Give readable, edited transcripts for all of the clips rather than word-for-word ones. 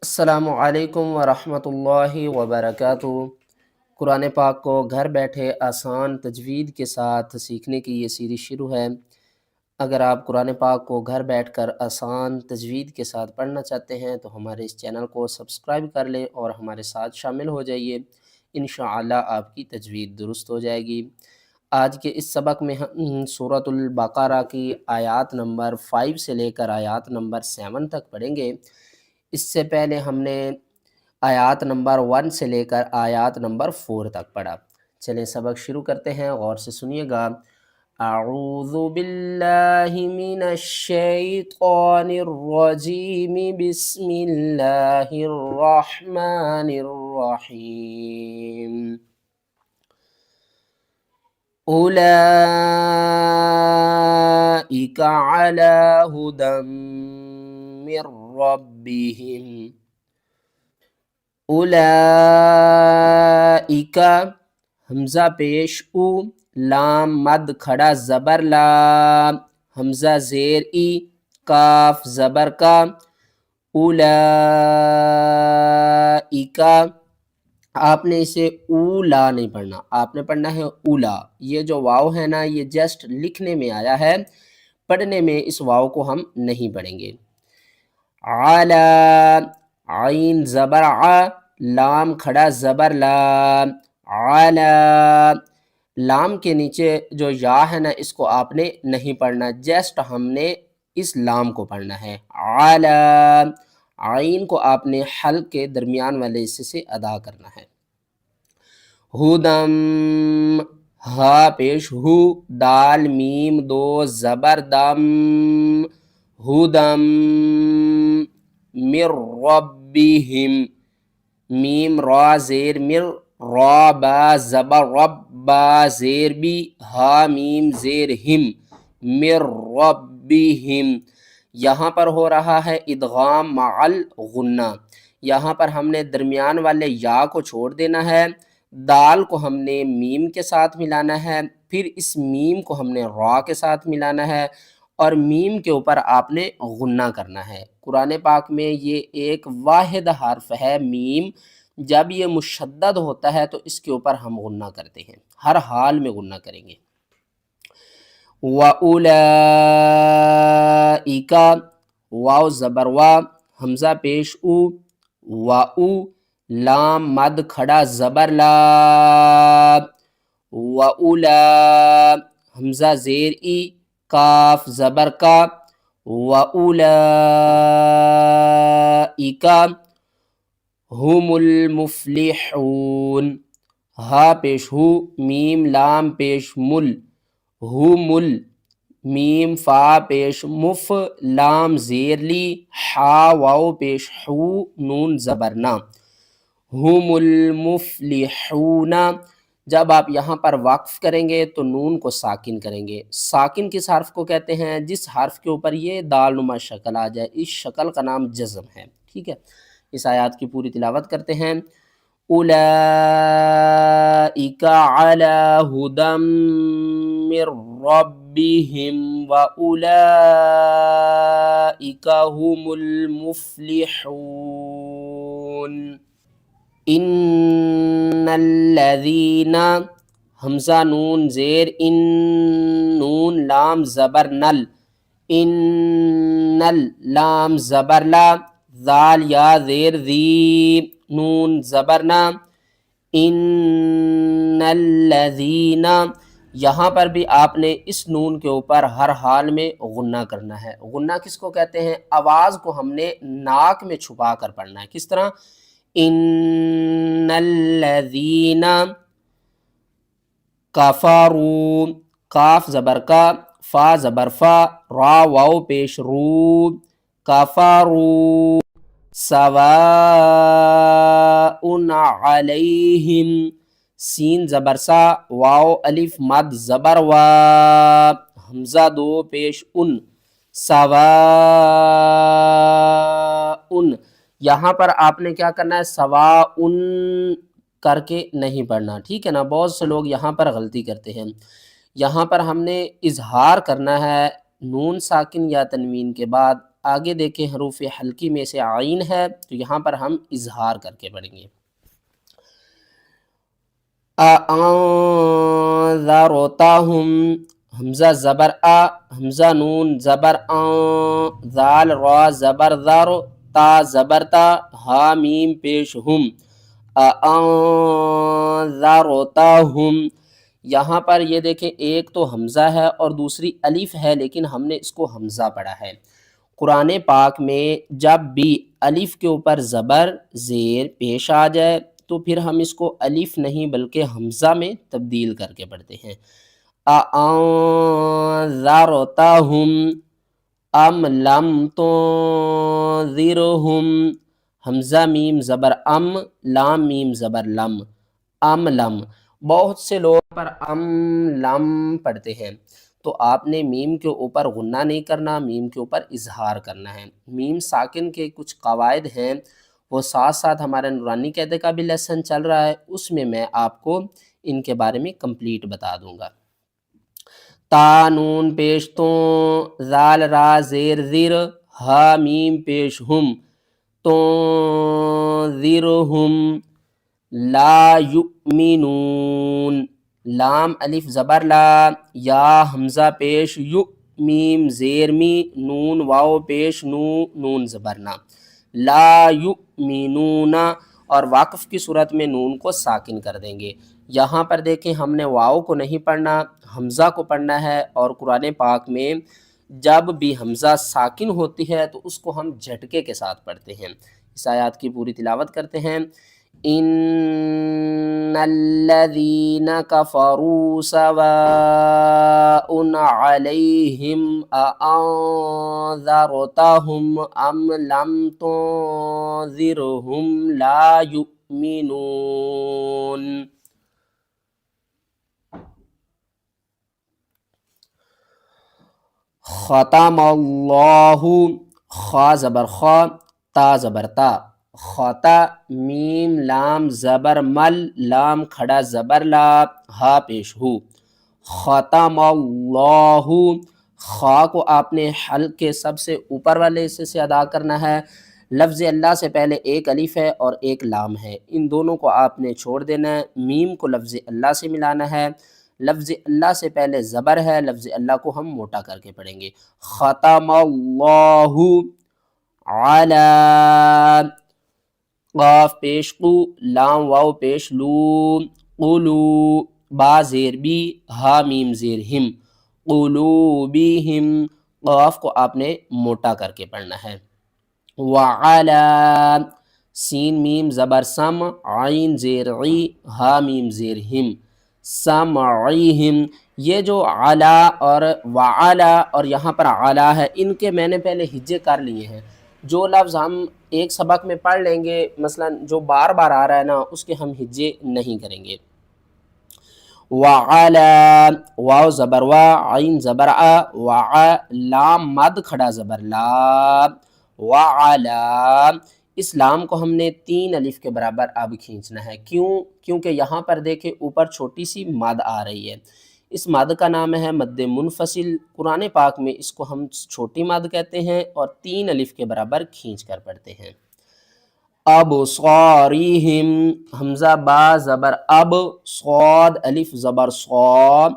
السلام علیکم ورحمۃ اللہ وبرکاتہ۔ قرآن پاک کو گھر بیٹھے آسان تجوید کے ساتھ سیکھنے کی یہ سیریز شروع ہے۔ اگر آپ قرآن پاک کو گھر بیٹھ کر آسان تجوید کے ساتھ پڑھنا چاہتے ہیں تو ہمارے اس چینل کو سبسکرائب کر لیں اور ہمارے ساتھ شامل ہو جائیے۔ انشاءاللہ آپ کی تجوید درست ہو جائے گی۔ آج کے اس سبق میں ہم سورۃ البقرہ کی آیات نمبر 5 سے لے کر آیات نمبر 7 تک پڑھیں گے۔ اس سے پہلے ہم نے آیات نمبر 1 سے لے کر آیات نمبر 4 تک پڑھا۔ چلیں سبق شروع کرتے ہیں، غور سے سنیے گا۔ اعوذ باللہ من الشیطان الرجیم، بسم اللہ الرحمن الرحیم۔ اولئک علی ھدی من ربہم۔ اولئک حمزہ پیش او، لام مد کھڑا زبر لا، حمزہ زیر ای، کاف زبر کا، اولئک آپ نے اسے اولا نہیں پڑھنا، آپ نے پڑھنا ہے اولا۔ یہ جو واو ہے نا، یہ جسٹ لکھنے میں آیا ہے، پڑھنے میں اس واو کو ہم نہیں پڑھیں گے۔ علی، عین زبر ع، لام کھڑا زبر لا، علی، لام کے نیچے جو یا ہے نا اس کو آپ نے نہیں پڑھنا، جسٹ ہم نے اس لام کو پڑھنا ہے۔ علی، عین کو آپ نے حلق کے درمیان والے حصے سے ادا کرنا ہے۔ ھدم، ہا پیش ہو، دال میم دو زبر دم، ھدم من ربہم، میم را زیر مر، را با زبر رب، با زیر بی، ہا میم زیر ہم، من ربہم۔ یہاں پر ہو رہا ہے ادغام مع الغنہ، یہاں پر ہم نے درمیان والے یا کو چھوڑ دینا ہے، دال کو ہم نے میم کے ساتھ ملانا ہے، پھر اس میم کو ہم نے را کے ساتھ ملانا ہے، اور میم کے اوپر آپ نے غنہ کرنا ہے۔ قرآن پاک میں یہ ایک واحد حرف ہے میم، جب یہ مشدد ہوتا ہے تو اس کے اوپر ہم غنہ کرتے ہیں، ہر حال میں غنہ کریں گے۔ وَأُولَئِکَ، واو زبر وا، حمزہ پیش او، وَأُ، لام مد کھڑا زبر لا، وَأُولا، حمزہ زیر ای، کاف زبر کا، وَأُولَئِکَ ہم المفلحون، ہا پیش ہو، میم لام پیش مل، ہمل، میم فا پیش مف، لام زیر لی، حا واو پیش حو، نون زبرنا، ہم المفلحون۔ جب آپ یہاں پر وقف کریں گے تو نون کو ساکن کریں گے۔ ساکن کس حرف کو کہتے ہیں؟ جس حرف کے اوپر یہ دال نما شکل آ جائے، اس شکل کا نام جزم ہے، ٹھیک ہے۔ اس آیات کی پوری تلاوت کرتے ہیں۔ اولئک علی ھدی من ربہم واولئک ھم المفلحون۔ ان الذین، حمزہ نون زیر ان، نون لام زبر نل، ان لام زبر لا، ذال یا زیر ذی، نون زبرنا، ان الذین، یہاں پر بھی آپ نے اس نون کے اوپر ہر حال میں غنہ کرنا ہے۔ غنہ کس کو کہتے ہیں؟ آواز کو ہم نے ناک میں چھپا کر پڑھنا ہے۔ کس طرح؟ ان الذین کفروا، کاف زبر کا، فا زبر فا، را واو پیش رو، کفروا سواء علیہم، سین زبر سا، واو الف مد زبر وا، حمزہ دو پیش ان، سواء، یہاں پر آپ نے کیا کرنا ہے؟ سواء کر کے نہیں پڑھنا، ٹھیک ہے نا۔ بہت سے لوگ یہاں پر غلطی کرتے ہیں، یہاں پر ہم نے اظہار کرنا ہے نون ساکن یا تنوین کے بعد آگے دیکھیں حروف حلقی میں سے عین ہے تو یہاں پر ہم اظہار کر کے پڑھیں گے. انذرتہم، حمزہ زبر آ، حمزہ نون زبر آن، ذال را زبر ذر، تا زبر تا، ہا میم پیش ہم، انذرتہم. یہاں پر یہ دیکھیں ایک تو حمزہ ہے اور دوسری الف ہے، لیکن ہم نے اس کو حمزہ پڑھا ہے. قرآن پاک میں جب بھی الف کے اوپر زبر زیر پیش آ جائے تو پھر ہم اس کو الف نہیں بلکہ حمزہ میں تبدیل کر کے پڑھتے ہیں. اَأَنذَرْتَهُمْ ام لم تنذرهم، حمزہ میم زبر ام، لام میم زبر لم، ام لم. بہت سے لوگ پر ام لم پڑھتے ہیں، تو آپ نے میم کے اوپر غنہ نہیں کرنا، میم کے اوپر اظہار کرنا ہے. میم ساکن کے کچھ قواعد ہیں، وہ ساتھ ساتھ ہمارا نورانی قاعدے کا بھی لیسن چل رہا ہے، اس میں آپ کو ان کے بارے میں کمپلیٹ بتا دوں گا. تا نون پیش تو، ذال را زیر زیر، ہا میم پیش ہم، تنذرہم لا یؤمنون، لام الف زبر لا، یا حمزہ پیش یو، میم زیر می، نون واو پیش نو، نون زبر نا، لا یؤمنون. اور واقف کی صورت میں نون کو ساکن کر دیں گے. یہاں پر دیکھیں ہم نے واو کو نہیں پڑھنا، حمزہ کو پڑھنا ہے. اور قرآن پاک میں جب بھی حمزہ ساکن ہوتی ہے تو اس کو ہم جھٹکے کے ساتھ پڑھتے ہیں. اس آیات کی پوری تلاوت کرتے ہیں. ان الذین کفروا سواء علیہم اانذرتہم ام لم تنذرہم لا یؤمنون. ختم اللہ، خا زبر خا، تا زبر تا، خطا میم لام زبر مل، لام کھڑا زبر لا، ہا پیش ہو، ختم اللہ. خا کو آپ نے حلق کے سب سے اوپر والے حصے سے ادا کرنا ہے. لفظ اللہ سے پہلے ایک الف ہے اور ایک لام ہے، ان دونوں کو آپ نے چھوڑ دینا ہے. میم کو لفظ اللہ سے ملانا ہے. لفظ اللہ سے پہلے زبر ہے، لفظ اللہ کو ہم موٹا کر کے پڑھیں گے. ختم اللہ علی، قاف پیش قو، لام واو پیش لو، قلو، با زیر بی، ہا میم زیر ہم، قلوبہم. قاف کو آپ نے موٹا کر کے پڑھنا ہے. وعلی، سین میم زبر سم، عین زیر عی، ہا میم زیر ہم، سمعیہم. یہ جو علا اور وعلا اور یہاں پر علا ہے، ان کے میں نے پہلے ہجے کر لیے ہیں. جو لفظ ہم ایک سبق میں پڑھ لیں گے، مثلا جو بار بار آ رہا ہے نا، اس کے ہم ہجے نہیں کریں گے. وعلا، واو زبر وا، عین زبر آ، وعا، لام مد کھڑا زبر لا، وعلا. اس لام کو ہم نے 3 الف کے برابر اب کھینچنا ہے. کیونکہ یہاں پر دیکھیں اوپر چھوٹی سی مد آ رہی ہے. اس مد کا نام ہے مد منفصل. قرآن پاک میں اس کو ہم چھوٹی مد کہتے ہیں اور 3 الف کے برابر کھینچ کر پڑھتے ہیں. ابصارہم، حمزہ با زبر اب، صاد الف زبر صاد،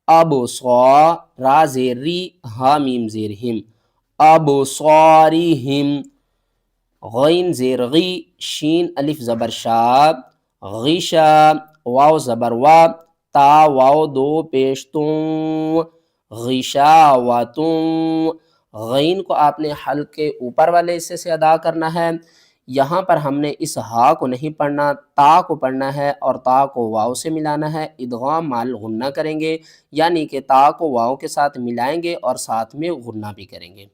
ابصا، را زیر ری، ہا میم زیر ہم، ابصارہم. غین زیر غی، شین الف زبر شاد، غشا، واو زبر وا، تا واو دو پیش توں، غشاوتوں. غین کو آپ نے حلق کے اوپر والے حصے سے ادا کرنا ہے. یہاں پر ہم نے اس ہا کو نہیں پڑھنا، تا کو پڑھنا ہے اور تا کو واو سے ملانا ہے. ادغام مال غنہ کریں گے، یعنی کہ تا کو واو کے ساتھ ملائیں گے اور ساتھ میں غنہ بھی کریں گے.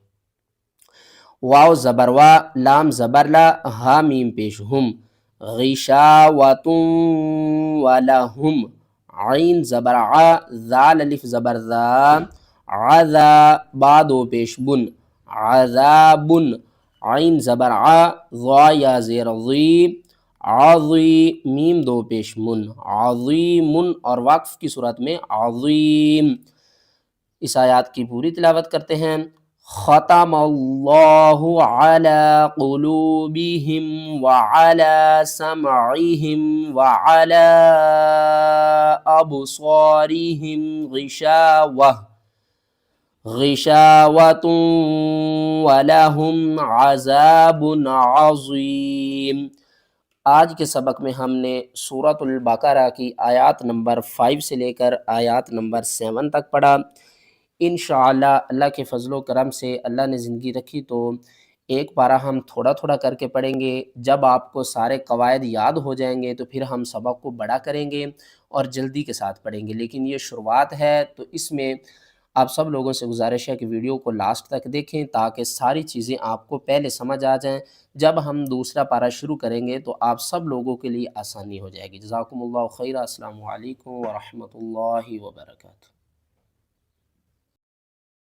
واو زبر وا، لام زبر لا، ہا میم پیش ہم، غشاوتوں ولہم، عین زبر ع، ذال الف زبر ذا، عذا، با دو پیش بن، عذابن، عین زبر ع، ضا یا زیر ضی، عظی، میم دو پیش من، عظیمن. اور وقف کی صورت میں عظیم. اس آیات کی پوری تلاوت کرتے ہیں. ختم اللہ علی قلوبہم وعلی سمعہم وعلی ابصارہم غشاوۃ ولہم عذاب عظیم۔ آج کے سبق میں ہم نے سورۃ البقرہ کی آیات نمبر 5 سے لے کر آیات نمبر 7 تک پڑھا۔ انشاءاللہ اللہ کے فضل و کرم سے اللہ نے زندگی رکھی تو ایک پارہ ہم تھوڑا تھوڑا کر کے پڑھیں گے۔ جب آپ کو سارے قواعد یاد ہو جائیں گے تو پھر ہم سبق کو بڑا کریں گے اور جلدی کے ساتھ پڑھیں گے، لیکن یہ شروعات ہے تو اس میں آپ سب لوگوں سے گزارش ہے کہ ویڈیو کو لاسٹ تک دیکھیں تاکہ ساری چیزیں آپ کو پہلے سمجھ آ جائیں۔ جب ہم دوسرا پارہ شروع کریں گے تو آپ سب لوگوں کے لیے آسانی ہو جائے گی۔ جزاکم اللہ خیر۔ السلام علیکم ورحمۃ اللہ وبرکاتہ۔